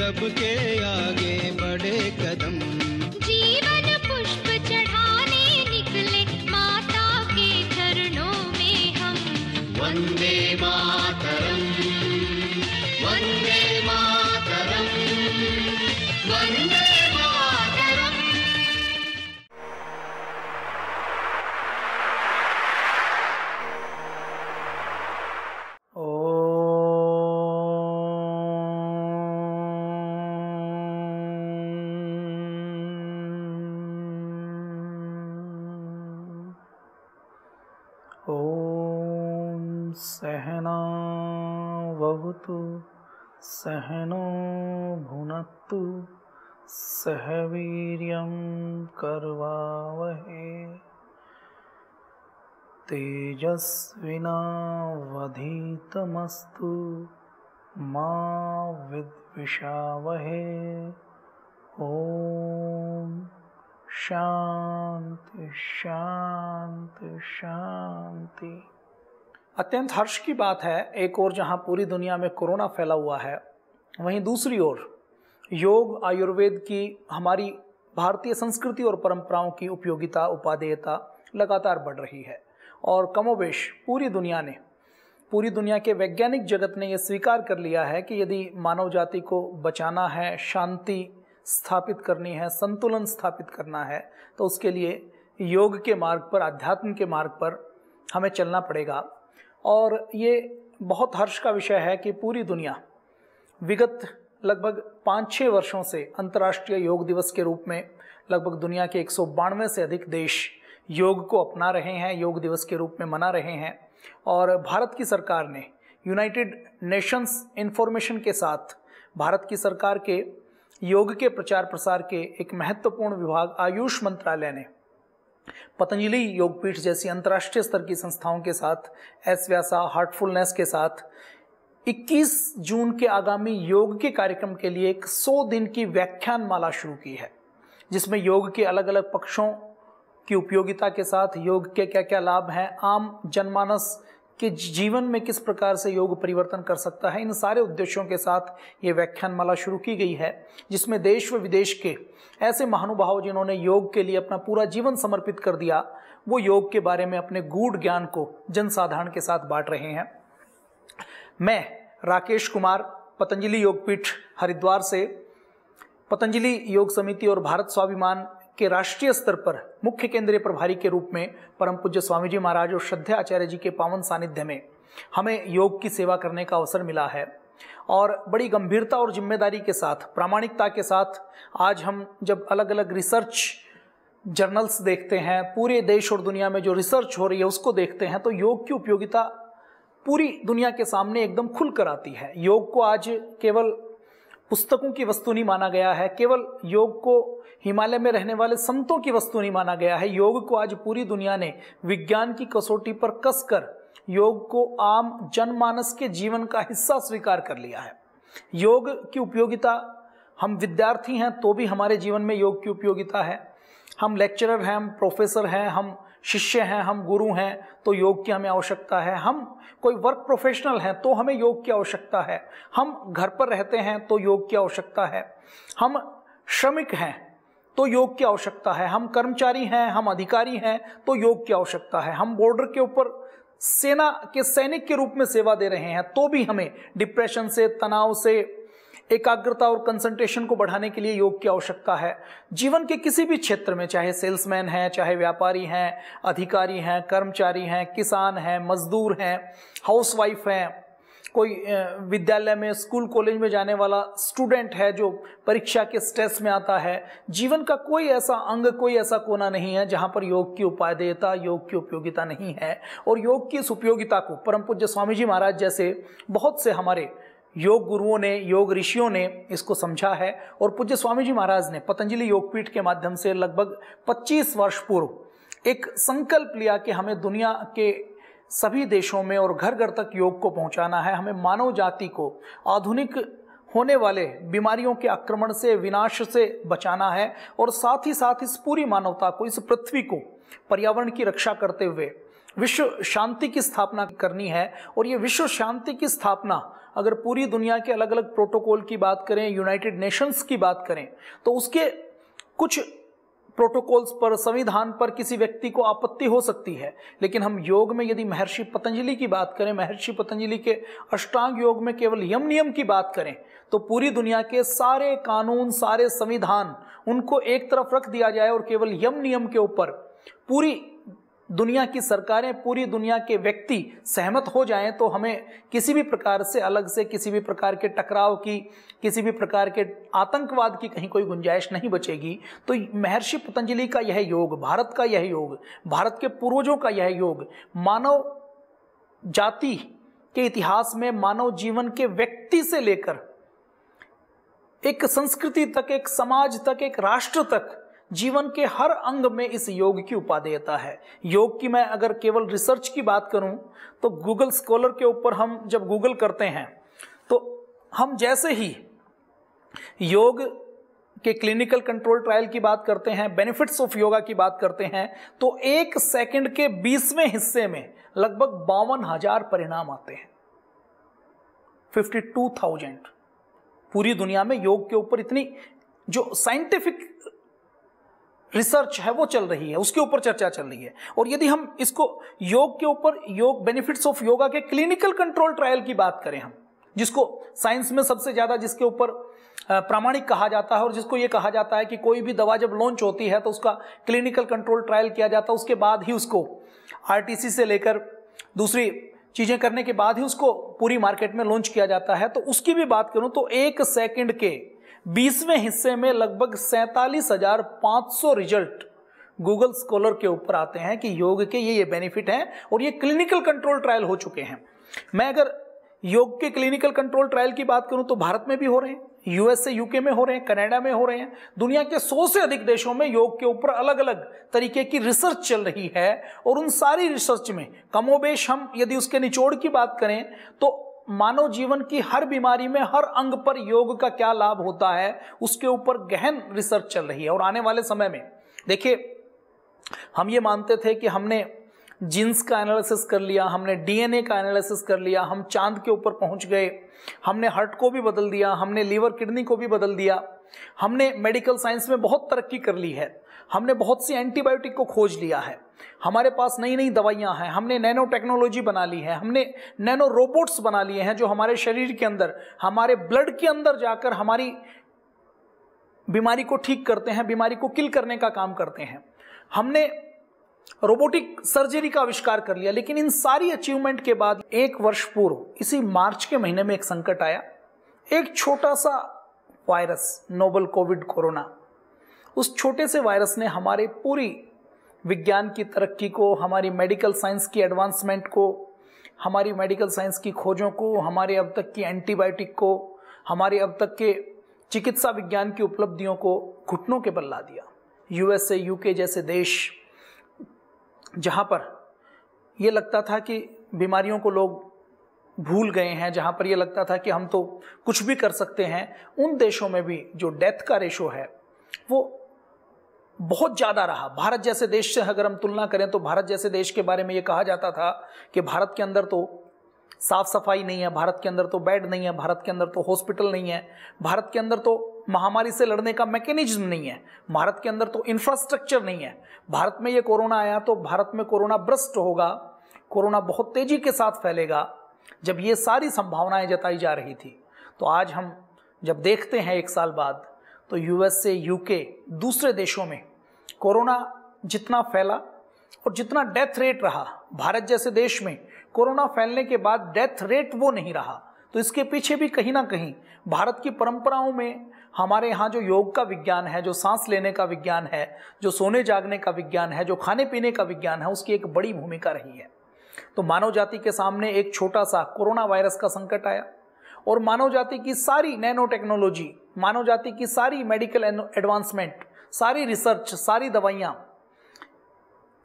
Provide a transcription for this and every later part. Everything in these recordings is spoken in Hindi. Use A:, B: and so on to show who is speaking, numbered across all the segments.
A: सबके आगे बढ़े कदम।
B: जीवन पुष्प चढ़ाने निकले माता के चरणों में हम।
C: वंदे मातरम, वंदे मातरम, वंदे मातरम।
D: ओम सहना भवतु सहनो भुनक्तु सह वीर्यं करवावहै तेजस्विनावधीतमस्तु मा विद्विषावहै। ओम शांति शांति शांति। अत्यंत हर्ष की बात है, एक ओर जहां पूरी दुनिया में कोरोना फैला हुआ है, वहीं दूसरी ओर योग आयुर्वेद की हमारी भारतीय संस्कृति और परंपराओं की उपयोगिता उपादेयता लगातार बढ़ रही है। और कमोबेश पूरी दुनिया के वैज्ञानिक जगत ने यह स्वीकार कर लिया है कि यदि मानव जाति को बचाना है, शांति स्थापित करनी है, संतुलन स्थापित करना है, तो उसके लिए योग के मार्ग पर, अध्यात्म के मार्ग पर हमें चलना पड़ेगा। और ये बहुत हर्ष का विषय है कि पूरी दुनिया विगत लगभग 5-6 वर्षों से अंतर्राष्ट्रीय योग दिवस के रूप में लगभग दुनिया के 192 से अधिक देश योग को अपना रहे हैं, योग दिवस के रूप में मना रहे हैं। और भारत की सरकार ने यूनाइटेड नेशंस इंफॉर्मेशन के साथ भारत की सरकार के योग के प्रचार प्रसार के एक महत्वपूर्ण विभाग आयुष मंत्रालय ने पतंजलि योगपीठ जैसी अंतर्राष्ट्रीय स्तर की संस्थाओं के साथ, एस व्यासा, हार्टफुलनेस के साथ 21 जून के आगामी योग के कार्यक्रम के लिए एक 100 दिन की व्याख्यान माला शुरू की है, जिसमें योग के अलग अलग पक्षों की उपयोगिता के साथ योग के क्या क्या लाभ हैं, आम जनमानस के जीवन में किस प्रकार से योग परिवर्तन कर सकता है, इन सारे उद्देश्यों के साथ ये व्याख्यान माला शुरू की गई है, जिसमें देश व विदेश के ऐसे महानुभाव जिन्होंने योग के लिए अपना पूरा जीवन समर्पित कर दिया, वो योग के बारे में अपने गूढ़ ज्ञान को जनसाधारण के साथ बांट रहे हैं। मैं राकेश कुमार पतंजलि योगपीठ हरिद्वार से पतंजलि योग समिति और भारत स्वाभिमान के राष्ट्रीय स्तर पर मुख्य केंद्रीय प्रभारी के रूप में परम पूज्य स्वामी जी महाराज और श्रद्धेय आचार्य जी के पावन सानिध्य में हमें योग की सेवा करने का अवसर मिला है। और बड़ी गंभीरता और जिम्मेदारी के साथ, प्रामाणिकता के साथ आज हम जब अलग अलग रिसर्च जर्नल्स देखते हैं, पूरे देश और दुनिया में जो रिसर्च हो रही है उसको देखते हैं, तो योग की उपयोगिता पूरी दुनिया के सामने एकदम खुल कर आती है। योग को आज केवल पुस्तकों की वस्तु नहीं माना गया है, केवल योग को हिमालय में रहने वाले संतों की वस्तु नहीं माना गया है। योग को आज पूरी दुनिया ने विज्ञान की कसौटी पर कसकर योग को आम जनमानस के जीवन का हिस्सा स्वीकार कर लिया है। योग की उपयोगिता, हम विद्यार्थी हैं तो भी हमारे जीवन में योग की उपयोगिता है। हम लेक्चरर हैं, हम प्रोफेसर हैं, हम शिष्य हैं, हम गुरु हैं, तो योग की हमें आवश्यकता है। हम कोई वर्क प्रोफेशनल हैं तो हमें योग की आवश्यकता है। हम घर पर रहते हैं तो योग की आवश्यकता है। हम श्रमिक हैं तो योग की आवश्यकता है। हम कर्मचारी हैं, हम अधिकारी हैं तो योग की आवश्यकता है। हम बॉर्डर के ऊपर सेना के सैनिक के रूप में सेवा दे रहे हैं तो भी हमें डिप्रेशन से, तनाव से, एकाग्रता और कंसंट्रेशन को बढ़ाने के लिए योग की आवश्यकता है। जीवन के किसी भी क्षेत्र में, चाहे सेल्समैन हैं, चाहे व्यापारी हैं, अधिकारी हैं, कर्मचारी हैं, किसान हैं, मजदूर हैं, हाउसवाइफ हैं, कोई विद्यालय में, स्कूल कॉलेज में जाने वाला स्टूडेंट है जो परीक्षा के स्ट्रेस में आता है, जीवन का कोई ऐसा अंग, कोई ऐसा कोना नहीं है जहां पर योग की उपादेयता, योग की उपयोगिता नहीं है। और योग की इस उपयोगिता को परम पूज्य स्वामी जी महाराज जैसे बहुत से हमारे योग गुरुओं ने, योग ऋषियों ने इसको समझा है। और पूज्य स्वामी जी महाराज ने पतंजलि योगपीठ के माध्यम से लगभग 25 वर्ष पूर्व एक संकल्प लिया कि हमें दुनिया के सभी देशों में और घर घर तक योग को पहुंचाना है। हमें मानव जाति को आधुनिक होने वाले बीमारियों के आक्रमण से, विनाश से बचाना है और साथ ही साथ इस पूरी मानवता को, इस पृथ्वी को पर्यावरण की रक्षा करते हुए विश्व शांति की स्थापना करनी है। और ये विश्व शांति की स्थापना अगर पूरी दुनिया के अलग अलग प्रोटोकॉल की बात करें, यूनाइटेड नेशंस की बात करें, तो उसके कुछ प्रोटोकॉल्स पर, संविधान पर किसी व्यक्ति को आपत्ति हो सकती है, लेकिन हम योग में यदि महर्षि पतंजलि की बात करें, महर्षि पतंजलि के अष्टांग योग में केवल यम नियम की बात करें, तो पूरी दुनिया के सारे कानून, सारे संविधान, उनको एक तरफ रख दिया जाए और केवल यम नियम के ऊपर पूरी दुनिया की सरकारें, पूरी दुनिया के व्यक्ति सहमत हो जाएं, तो हमें किसी भी प्रकार से अलग से, किसी भी प्रकार के टकराव की, किसी भी प्रकार के आतंकवाद की कहीं कोई गुंजाइश नहीं बचेगी। तो महर्षि पतंजलि का यह योग, भारत का यह योग, भारत के पूर्वजों का यह योग मानव जाति के इतिहास में, मानव जीवन के व्यक्ति से लेकर एक संस्कृति तक, एक समाज तक, एक राष्ट्र तक, जीवन के हर अंग में इस योग की उपादेयता है। योग की मैं अगर केवल रिसर्च की बात करूं तो गूगल स्कॉलर के ऊपर हम जब गूगल करते हैं तो हम जैसे ही योग के क्लिनिकल कंट्रोल ट्रायल की बात करते हैं, बेनिफिट्स ऑफ योगा की बात करते हैं, तो 1 सेकंड के 20वें हिस्से में लगभग 52,000 परिणाम आते हैं। 52,000 पूरी दुनिया में योग के ऊपर इतनी जो साइंटिफिक रिसर्च है वो चल रही है, उसके ऊपर चर्चा चल रही है। और यदि हम इसको योग के ऊपर, योग बेनिफिट्स ऑफ योगा के क्लिनिकल कंट्रोल ट्रायल की बात करें, हम जिसको साइंस में सबसे ज्यादा जिसके ऊपर प्रामाणिक कहा जाता है और जिसको ये कहा जाता है कि कोई भी दवा जब लॉन्च होती है तो उसका क्लिनिकल कंट्रोल ट्रायल किया जाता है, उसके बाद ही उसको आरटीसी से लेकर दूसरी चीजें करने के बाद ही उसको पूरी मार्केट में लॉन्च किया जाता है। तो उसकी भी बात करूं तो 1 सेकंड के 20वें हिस्से में लगभग 47,500 रिजल्ट गूगल स्कॉलर के ऊपर आते हैं कि योग के ये बेनिफिट हैं और ये क्लिनिकल कंट्रोल ट्रायल हो चुके हैं। मैं अगर योग के क्लिनिकल कंट्रोल ट्रायल की बात करूं तो भारत में भी हो रहे हैं, यूएसए, यूके में हो रहे हैं, कनाडा में हो रहे हैं। दुनिया के 100 से अधिक देशों में योग के ऊपर अलग अलग तरीके की रिसर्च चल रही है और उन सारी रिसर्च में कमोबेश हम यदि उसके निचोड़ की बात करें तो मानव जीवन की हर बीमारी में, हर अंग पर योग का क्या लाभ होता है, उसके ऊपर गहन रिसर्च चल रही है। और आने वाले समय में देखिए, हम ये मानते थे कि हमने जीन्स का एनालिसिस कर लिया, हमने डीएनए का एनालिसिस कर लिया, हम चांद के ऊपर पहुंच गए, हमने हार्ट को भी बदल दिया, हमने लीवर किडनी को भी बदल दिया, हमने मेडिकल साइंस में बहुत तरक्की कर ली है, हमने बहुत सी एंटीबायोटिक को खोज लिया है, हमारे पास नई नई दवाइयां हैं, हमने नैनो टेक्नोलॉजी बना ली है, हमने नैनो रोबोट्स बना लिए हैं जो हमारे शरीर के अंदर, हमारे ब्लड के अंदर जाकर हमारी बीमारी को ठीक करते हैं, बीमारी को किल करने का काम करते हैं। हमने रोबोटिक सर्जरी का आविष्कार कर लिया। लेकिन इन सारी अचीवमेंट के बाद 1 वर्ष पूर्व इसी मार्च के महीने में एक संकट आया, एक छोटा सा वायरस, नोवल कोविड कोरोना। उस छोटे से वायरस ने हमारे पूरी विज्ञान की तरक्की को, हमारी मेडिकल साइंस की एडवांसमेंट को, हमारी मेडिकल साइंस की खोजों को, हमारे अब तक की एंटीबायोटिक को, हमारे अब तक के चिकित्सा विज्ञान की उपलब्धियों को घुटनों के बल ला दिया। यूएसए, यूके जैसे देश जहाँ पर ये लगता था कि बीमारियों को लोग भूल गए हैं, जहाँ पर ये लगता था कि हम तो कुछ भी कर सकते हैं, उन देशों में भी जो डेथ का रेशो है वो बहुत ज़्यादा रहा। भारत जैसे देश से अगर हम तुलना करें तो भारत जैसे देश के बारे में ये कहा जाता था कि भारत के अंदर तो साफ सफाई नहीं है, भारत के अंदर तो बेड नहीं है, भारत के अंदर तो हॉस्पिटल नहीं है, भारत के अंदर तो महामारी से लड़ने का मैकेनिज्म नहीं है, भारत के अंदर तो इंफ्रास्ट्रक्चर नहीं है। भारत में ये कोरोना आया तो भारत में कोरोना ब्रस्ट होगा, कोरोना बहुत तेजी के साथ फैलेगा, जब ये सारी संभावनाएं जताई जा रही थी। तो आज हम जब देखते हैं 1 साल बाद तो यूएसए, यूके, दूसरे देशों में कोरोना जितना फैला और जितना डेथ रेट रहा, भारत जैसे देश में कोरोना फैलने के बाद डेथ रेट वो नहीं रहा। तो इसके पीछे भी कहीं ना कहीं भारत की परंपराओं में, हमारे यहाँ जो योग का विज्ञान है, जो सांस लेने का विज्ञान है, जो सोने जागने का विज्ञान है, जो खाने पीने का विज्ञान है, उसकी एक बड़ी भूमिका रही है। तो मानव जाति के सामने एक छोटा सा कोरोना वायरस का संकट आया और मानव जाति की सारी नैनो टेक्नोलॉजी, मानव जाति की सारी मेडिकल एडवांसमेंट, सारी रिसर्च, सारी दवाइयाँ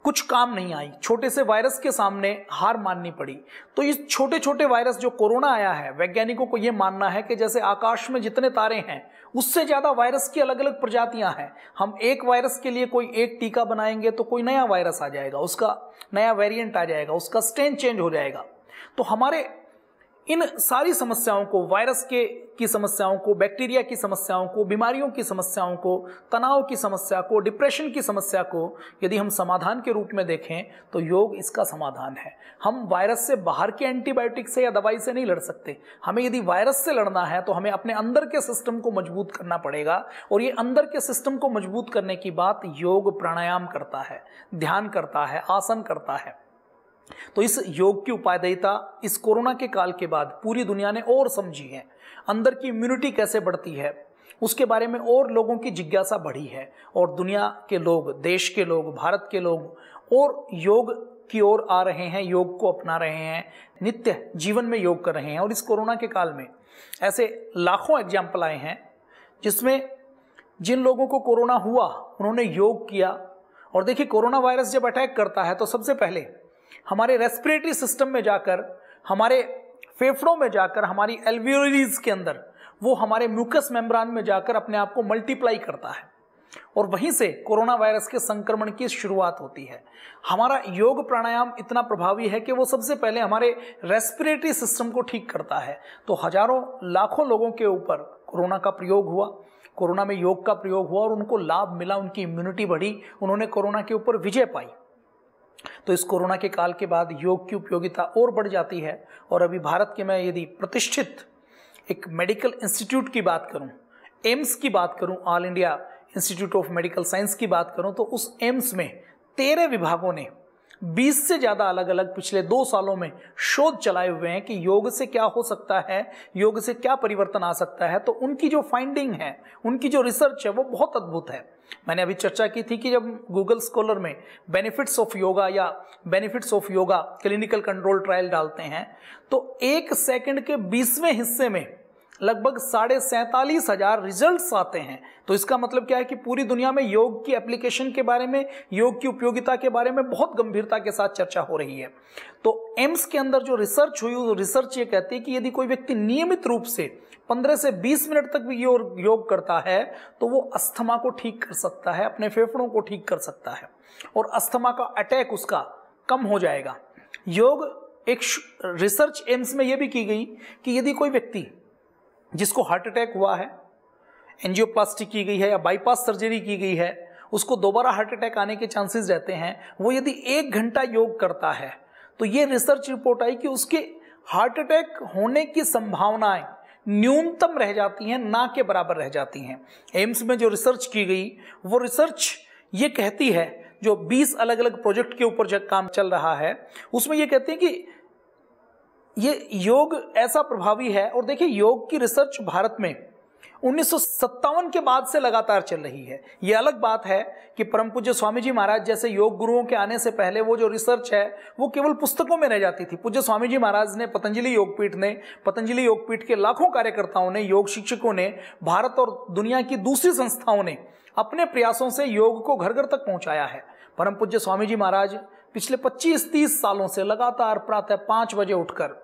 D: कुछ काम नहीं आई, छोटे से वायरस के सामने हार माननी पड़ी। तो इस छोटे छोटे वायरस जो कोरोना आया है, वैज्ञानिकों को यह मानना है कि जैसे आकाश में जितने तारे हैं उससे ज्यादा वायरस की अलग अलग प्रजातियां हैं। हम एक वायरस के लिए कोई एक टीका बनाएंगे तो कोई नया वायरस आ जाएगा, उसका नया वेरिएंट आ जाएगा, उसका स्ट्रेन चेंज हो जाएगा। तो हमारे इन सारी समस्याओं को, वायरस की समस्याओं को, बैक्टीरिया की समस्याओं को, बीमारियों की समस्याओं को, तनाव की समस्या को, डिप्रेशन की समस्या को यदि हम समाधान के रूप में देखें तो योग इसका समाधान है। हम वायरस से बाहर के एंटीबायोटिक से या दवाई से नहीं लड़ सकते। हमें यदि वायरस से लड़ना है तो हमें अपने अंदर के सिस्टम को मजबूत करना पड़ेगा, और ये अंदर के सिस्टम को मजबूत करने की बात योग प्राणायाम करता है, ध्यान करता है, आसन करता है। तो इस योग की उपादेयता इस कोरोना के काल के बाद पूरी दुनिया ने और समझी है। अंदर की इम्यूनिटी कैसे बढ़ती है उसके बारे में और लोगों की जिज्ञासा बढ़ी है, और दुनिया के लोग, देश के लोग, भारत के लोग और योग की ओर आ रहे हैं, योग को अपना रहे हैं, नित्य जीवन में योग कर रहे हैं। और इस कोरोना के काल में ऐसे लाखों एग्जाम्पल आए हैं जिसमें जिन लोगों को कोरोना हुआ उन्होंने योग किया। और देखिए, कोरोना वायरस जब अटैक करता है तो सबसे पहले हमारे रेस्पिरेटरी सिस्टम में जाकर, हमारे फेफड़ों में जाकर, हमारी एल्वियोलीज के अंदर, वो हमारे म्यूकस मेम्ब्रान में जाकर अपने आप को मल्टीप्लाई करता है, और वहीं से कोरोना वायरस के संक्रमण की शुरुआत होती है। हमारा योग प्राणायाम इतना प्रभावी है कि वो सबसे पहले हमारे रेस्पिरेटरी सिस्टम को ठीक करता है। तो हजारों लाखों लोगों के ऊपर कोरोना का प्रयोग हुआ, कोरोना में योग का प्रयोग हुआ और उनको लाभ मिला, उनकी इम्यूनिटी बढ़ी, उन्होंने कोरोना के ऊपर विजय पाई। तो इस कोरोना के काल के बाद योग की उपयोगिता और बढ़ जाती है। और अभी भारत के, मैं यदि प्रतिष्ठित एक मेडिकल इंस्टीट्यूट की बात करूं, एम्स की बात करूं, all India institute of medical science की बात करूं, तो उस एम्स में 13 विभागों ने 20 से ज़्यादा अलग अलग पिछले 2 सालों में शोध चलाए हुए हैं कि योग से क्या हो सकता है, योग से क्या परिवर्तन आ सकता है। तो उनकी जो फाइंडिंग है, उनकी जो रिसर्च है, वो बहुत अद्भुत है। मैंने अभी चर्चा की थी कि जब गूगल स्कॉलर में बेनिफिट्स ऑफ योगा या benefits of yoga clinical control trial डालते हैं तो 1 सेकंड के 20वें हिस्से में लगभग 47,500 रिजल्ट्स आते हैं। तो इसका मतलब क्या है कि पूरी दुनिया में योग की एप्लीकेशन के बारे में, योग की उपयोगिता के बारे में बहुत गंभीरता के साथ चर्चा हो रही है। तो एम्स के अंदर जो रिसर्च हुई, वो रिसर्च ये कहती है कि यदि कोई व्यक्ति नियमित रूप से 15 से 20 मिनट तक भी योग करता है तो वो अस्थमा को ठीक कर सकता है, अपने फेफड़ों को ठीक कर सकता है, और अस्थमा का अटैक उसका कम हो जाएगा। योग, एक रिसर्च एम्स में यह भी की गई कि यदि कोई व्यक्ति जिसको हार्ट अटैक हुआ है, एंजियोप्लास्टी की गई है या बाईपास सर्जरी की गई है, उसको दोबारा हार्ट अटैक आने के चांसेस रहते हैं, वो यदि 1 घंटा योग करता है तो ये रिसर्च रिपोर्ट आई कि उसके हार्ट अटैक होने की संभावनाएं न्यूनतम रह जाती हैं, ना के बराबर रह जाती हैं। एम्स में जो रिसर्च की गई, वो रिसर्च ये कहती है, जो 20 अलग अलग प्रोजेक्ट के ऊपर जब काम चल रहा है, उसमें ये कहते हैं कि ये योग ऐसा प्रभावी है। और देखिए, योग की रिसर्च भारत में 1957 के बाद से लगातार चल रही है। ये अलग बात है कि परम पूज्य स्वामी जी महाराज जैसे योग गुरुओं के आने से पहले वो जो रिसर्च है वो केवल पुस्तकों में रह जाती थी। पूज्य स्वामी जी महाराज ने, पतंजलि योगपीठ ने, पतंजलि योगपीठ के लाखों कार्यकर्ताओं ने, योग शिक्षकों ने, भारत और दुनिया की दूसरी संस्थाओं ने अपने प्रयासों से योग को घर घर तक पहुंचाया है। परम पूज्य स्वामी जी महाराज पिछले 25-30 सालों से लगातार प्रातः 5 बजे उठकर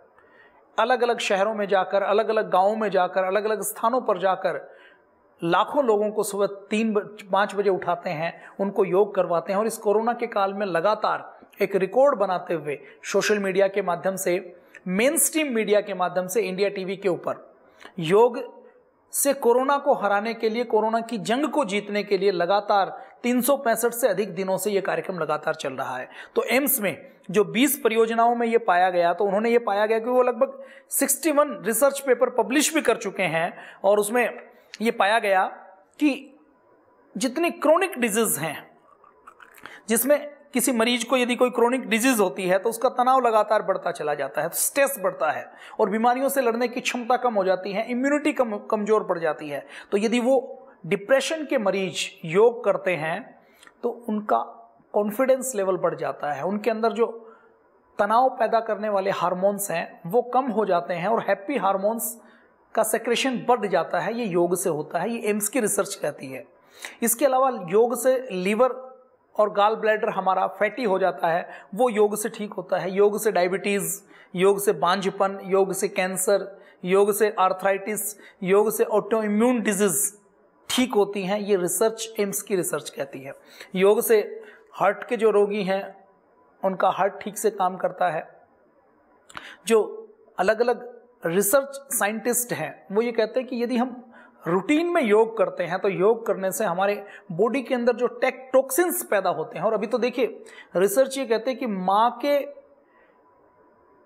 D: अलग अलग शहरों में जाकर, अलग अलग गांवों में जाकर, अलग अलग स्थानों पर जाकर लाखों लोगों को सुबह 3-5 बजे उठाते हैं, उनको योग करवाते हैं। और इस कोरोना के काल में लगातार एक रिकॉर्ड बनाते हुए सोशल मीडिया के माध्यम से, मेन स्ट्रीम मीडिया के माध्यम से, इंडिया टीवी के ऊपर योग से कोरोना को हराने के लिए, कोरोना की जंग को जीतने के लिए लगातार 365 से अधिक दिनों से यह कार्यक्रम लगातार चल रहा है। तो एम्स में जो 20 परियोजनाओं में ये पाया गया, तो उन्होंने ये पाया गया कि वो लगभग 61 रिसर्च पेपर पब्लिश भी कर चुके हैं। और उसमें ये पाया गया कि जितनी क्रोनिक डिजीज हैं, जिसमें किसी मरीज को यदि कोई क्रोनिक डिजीज होती है तो उसका तनाव लगातार बढ़ता चला जाता है, स्ट्रेस बढ़ता है और बीमारियों से लड़ने की क्षमता कम हो जाती है, इम्यूनिटी कमजोर पड़ जाती है। तो यदि वो डिप्रेशन के मरीज योग करते हैं तो उनका कॉन्फिडेंस लेवल बढ़ जाता है, उनके अंदर जो तनाव पैदा करने वाले हार्मोन्स हैं वो कम हो जाते हैं और हैप्पी हार्मोन्स का सेक्रेशन बढ़ जाता है। ये योग से होता है, ये एम्स की रिसर्च कहती है। इसके अलावा योग से लीवर और गाल ब्लैडर हमारा फैटी हो जाता है, वो योग से ठीक होता है। योग से डायबिटीज़, योग से बांझपन, योग से कैंसर, योग से आर्थराइटिस, योग से ऑटो इम्यून डिजीज ठीक होती हैं। ये रिसर्च, एम्स की रिसर्च कहती है। योग से हार्ट के जो रोगी हैं उनका हार्ट ठीक से काम करता है। जो अलग अलग रिसर्च साइंटिस्ट हैं वो ये कहते हैं कि यदि हम रूटीन में योग करते हैं तो योग करने से हमारे बॉडी के अंदर जो टॉक्सिन्स पैदा होते हैं, और अभी तो देखिए रिसर्च ये कहते हैं कि माँ के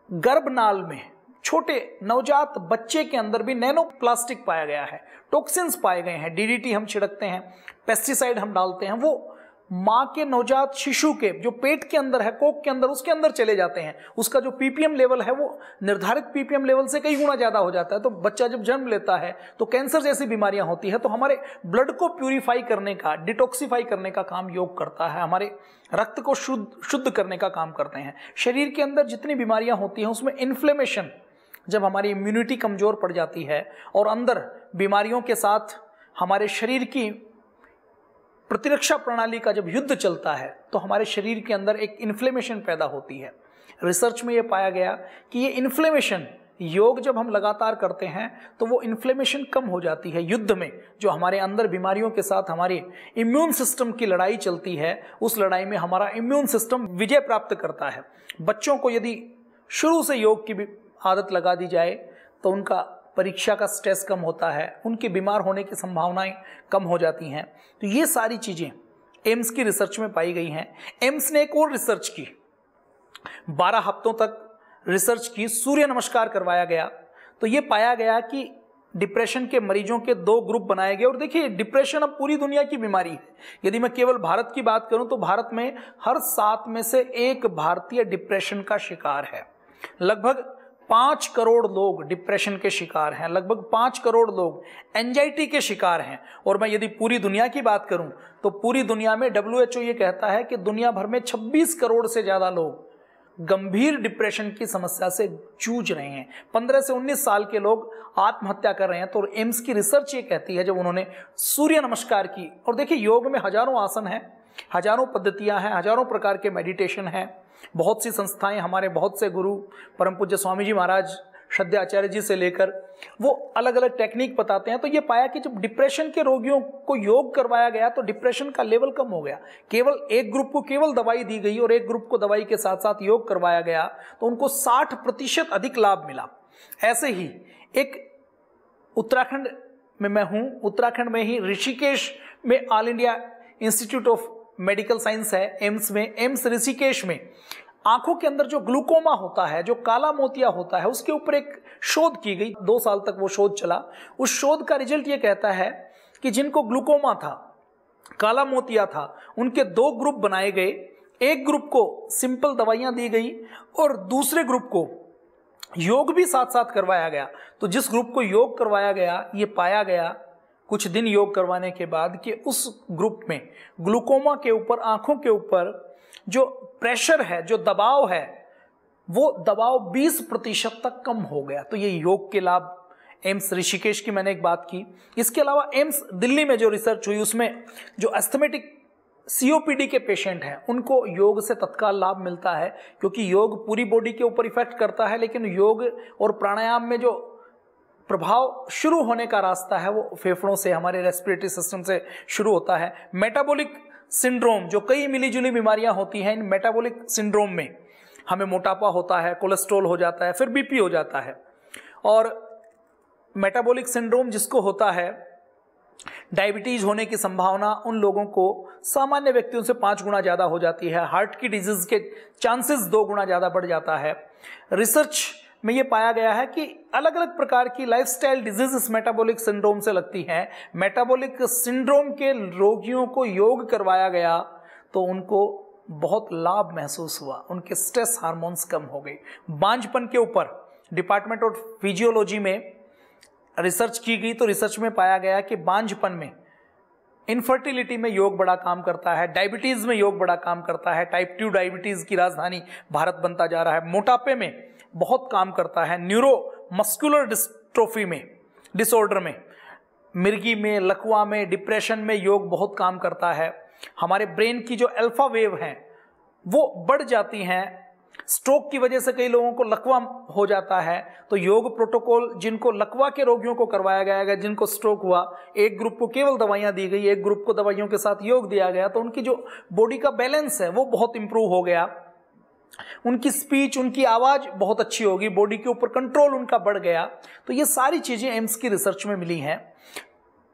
D: गर्भनाल में छोटे नवजात बच्चे के अंदर भी नैनो प्लास्टिक पाया गया है, टॉक्सिन्स पाए गए हैं। डीडीटी हम छिड़कते हैं, पेस्टिसाइड हम डालते हैं, वो माँ के नवजात शिशु के जो पेट के अंदर है, कोख के अंदर, उसके अंदर चले जाते हैं। उसका जो पीपीएम लेवल है वो निर्धारित पीपीएम लेवल से कई गुना ज्यादा हो जाता है। तो बच्चा जब जन्म लेता है तो कैंसर जैसी बीमारियां होती है। तो हमारे ब्लड को प्यूरिफाई करने का, डिटॉक्सिफाई करने का काम योग करता है, हमारे रक्त को शुद्ध करने का काम करते हैं। शरीर के अंदर जितनी बीमारियां होती हैं उसमें इन्फ्लेमेशन, जब हमारी इम्यूनिटी कमजोर पड़ जाती है और अंदर बीमारियों के साथ हमारे शरीर की प्रतिरक्षा प्रणाली का जब युद्ध चलता है तो हमारे शरीर के अंदर एक इन्फ्लेमेशन पैदा होती है। रिसर्च में यह पाया गया कि ये इन्फ्लेमेशन, योग जब हम लगातार करते हैं तो वो इन्फ्लेमेशन कम हो जाती है। युद्ध में जो हमारे अंदर बीमारियों के साथ हमारे इम्यून सिस्टम की लड़ाई चलती है, उस लड़ाई में हमारा इम्यून सिस्टम विजय प्राप्त करता है। बच्चों को यदि शुरू से योग की आदत लगा दी जाए तो उनका परीक्षा का स्ट्रेस कम होता है, उनके बीमार होने की संभावनाएं कम हो जाती हैं। तो ये सारी चीजें एम्स की रिसर्च में पाई गई हैं। एम्स ने एक और रिसर्च की, 12 हफ्तों तक रिसर्च की, सूर्य नमस्कार करवाया गया। तो ये पाया गया कि डिप्रेशन के मरीजों के 2 ग्रुप बनाए गए। और देखिए, डिप्रेशन अब पूरी दुनिया की बीमारी है। यदि मैं केवल भारत की बात करूं तो भारत में हर 7 में से 1 भारतीय डिप्रेशन का शिकार है। लगभग 5 करोड़ लोग डिप्रेशन के शिकार हैं, लगभग 5 करोड़ लोग एंजाइटी के शिकार हैं। और मैं यदि पूरी दुनिया की बात करूं तो पूरी दुनिया में WHO ये कहता है कि दुनिया भर में 26 करोड़ से ज्यादा लोग गंभीर डिप्रेशन की समस्या से जूझ रहे हैं। 15 से 19 साल के लोग आत्महत्या कर रहे हैं। तो एम्स की रिसर्च ये कहती है, जब उन्होंने सूर्य नमस्कार की, और देखिए योग में हजारों आसन हैं, हजारों पद्धतियां हैं, हजारों प्रकार के मेडिटेशन हैं, बहुत सी संस्थाएं, हमारे बहुत से गुरु, परम पूज्य स्वामी जी महाराज, श्रद्धेय आचार्य जी से लेकर, वो अलग अलग टेक्निक बताते हैं। तो ये पाया कि जब डिप्रेशन के रोगियों को योग करवाया गया तो डिप्रेशन का लेवल कम हो गया। केवल एक ग्रुप को केवल दवाई दी गई और एक ग्रुप को दवाई के साथ साथ योग करवाया गया तो उनको 60% अधिक लाभ मिला। ऐसे ही एक उत्तराखंड में मैं हूं, उत्तराखंड में ही ऋषिकेश में all India institute of medical science है, एम्स में, एम्स ऋषिकेश में आंखों के अंदर जो ग्लूकोमा होता है, जो काला मोतिया होता है, उसके ऊपर एक शोध की गई। 2 साल तक वो शोध चला। उस शोध का रिजल्ट ये कहता है कि जिनको ग्लूकोमा था, काला मोतिया था, उनके 2 ग्रुप बनाए गए। एक ग्रुप को सिंपल दवाइयां दी गई और दूसरे ग्रुप को योग भी साथ साथ करवाया गया। तो जिस ग्रुप को योग करवाया गया, ये पाया गया कुछ दिन योग करवाने के बाद कि उस ग्रुप में ग्लूकोमा के ऊपर, आंखों के ऊपर जो प्रेशर है, जो दबाव है, वो दबाव 20% तक कम हो गया। तो ये योग के लाभ एम्स ऋषिकेश की मैंने एक बात की। इसके अलावा एम्स दिल्ली में जो रिसर्च हुई उसमें जो एस्थमेटिक COPD के पेशेंट हैं उनको योग से तत्काल लाभ मिलता है, क्योंकि योग पूरी बॉडी के ऊपर इफेक्ट करता है, लेकिन योग और प्राणायाम में जो प्रभाव शुरू होने का रास्ता है वो फेफड़ों से, हमारे रेस्पिरेटरी सिस्टम से शुरू होता है। मेटाबॉलिक सिंड्रोम, जो कई मिलीजुली बीमारियां होती हैं, इन मेटाबॉलिक सिंड्रोम में हमें मोटापा होता है, कोलेस्ट्रॉल हो जाता है, फिर BP हो जाता है। और मेटाबॉलिक सिंड्रोम जिसको होता है, डायबिटीज होने की संभावना उन लोगों को सामान्य व्यक्तियों से 5 गुना ज्यादा हो जाती है। हार्ट की डिजीज के चांसेस 2 गुना ज्यादा बढ़ जाता है। रिसर्च में ये पाया गया है कि अलग अलग प्रकार की लाइफस्टाइल डिजीज मेटाबॉलिक सिंड्रोम से लगती हैं। मेटाबॉलिक सिंड्रोम के रोगियों को योग करवाया गया तो उनको बहुत लाभ महसूस हुआ, उनके स्ट्रेस हार्मोन्स कम हो गए। बांझपन के ऊपर डिपार्टमेंट ऑफ फिजियोलॉजी में रिसर्च की गई तो रिसर्च में पाया गया कि बांझपन में, इनफर्टिलिटी में योग बड़ा काम करता है, डायबिटीज में योग बड़ा काम करता है, टाइप 2 डायबिटीज की राजधानी भारत बनता जा रहा है, मोटापे में बहुत काम करता है, न्यूरो मस्कुलर डिस्ट्रोफी में, डिसऑर्डर में, मिर्गी में, लकवा में, डिप्रेशन में योग बहुत काम करता है। हमारे ब्रेन की जो अल्फा वेव हैं वो बढ़ जाती हैं। स्ट्रोक की वजह से कई लोगों को लकवा हो जाता है, तो योग प्रोटोकॉल जिनको लकवा के रोगियों को करवाया गया, जिनको स्ट्रोक हुआ, एक ग्रुप को केवल दवाइयां दी गई, एक ग्रुप को दवाइयों के साथ योग दिया गया, तो उनकी जो बॉडी का बैलेंस है वो बहुत इंप्रूव हो गया, उनकी स्पीच, उनकी आवाज बहुत अच्छी होगी, बॉडी के ऊपर कंट्रोल उनका बढ़ गया। तो ये सारी चीजें एम्स की रिसर्च में मिली हैं।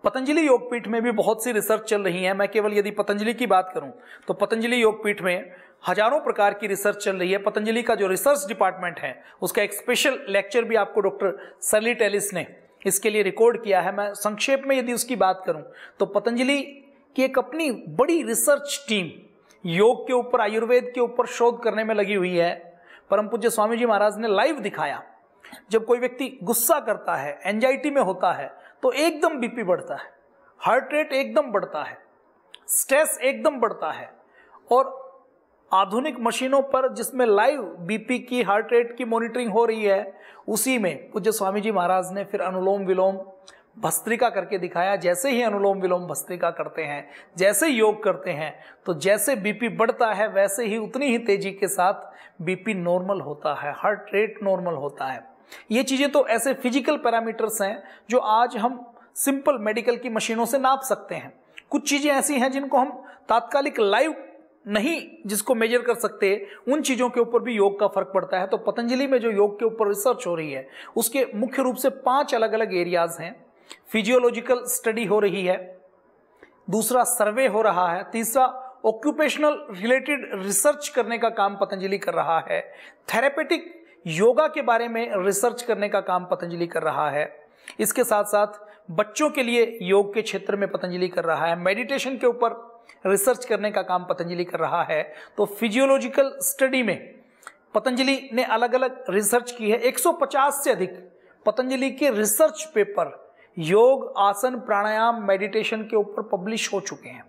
D: पतंजलि योगपीठ में भी बहुत सी रिसर्च चल रही है। मैं केवल यदि पतंजलि की बात करूं तो पतंजलि योगपीठ में हजारों प्रकार की रिसर्च चल रही है। पतंजलि का जो रिसर्च डिपार्टमेंट है उसका एक स्पेशल लेक्चर भी आपको डॉक्टर सरली टेलिस ने इसके लिए रिकॉर्ड किया है। मैं संक्षेप में यदि उसकी बात करूं तो पतंजलि की एक अपनी बड़ी रिसर्च टीम योग के ऊपर, आयुर्वेद के ऊपर शोध करने में लगी हुई है। परम पूज्य स्वामी जी महाराज ने लाइव दिखाया, जब कोई व्यक्ति गुस्सा करता है, एंजाइटी में होता है, तो एकदम बीपी बढ़ता है, हार्ट रेट एकदम बढ़ता है, स्ट्रेस एकदम बढ़ता है। और आधुनिक मशीनों पर जिसमें लाइव बीपी की, हार्ट रेट की मॉनिटरिंग हो रही है, उसी में पूज्य स्वामी जी महाराज ने फिर अनुलोम विलोम भस्त्रिका करके दिखाया। जैसे ही अनुलोम विलोम भस्त्रिका करते हैं, जैसे योग करते हैं, तो जैसे बीपी बढ़ता है वैसे ही उतनी ही तेजी के साथ बीपी नॉर्मल होता है, हार्ट रेट नॉर्मल होता है। ये चीजें तो ऐसे फिजिकल पैरामीटर्स हैं जो आज हम सिंपल मेडिकल की मशीनों से नाप सकते हैं। कुछ चीजें ऐसी हैं जिनको हम तात्कालिक लाइव नहीं जिसको मेजर कर सकते, उन चीजों के ऊपर भी योग का फर्क पड़ता है। तो पतंजलि में जो योग के ऊपर रिसर्च हो रही है उसके मुख्य रूप से 5 अलग अलग एरियाज हैं। फिजियोलॉजिकल स्टडी हो रही है, दूसरा सर्वे हो रहा है, तीसरा ऑक्यूपेशनल रिलेटेड रिसर्च करने का काम पतंजलि कर रहा है, थेरेपेटिक योगा के बारे में रिसर्च करने का काम पतंजलि कर रहा है, इसके साथ साथ बच्चों के लिए योग के क्षेत्र में पतंजलि कर रहा है, मेडिटेशन के ऊपर रिसर्च करने का काम पतंजलि कर रहा है। तो फिजियोलॉजिकल स्टडी में पतंजलि ने अलग अलग रिसर्च की है। 150 से अधिक पतंजलि के रिसर्च पेपर योग, आसन, प्राणायाम, मेडिटेशन के ऊपर पब्लिश हो चुके हैं।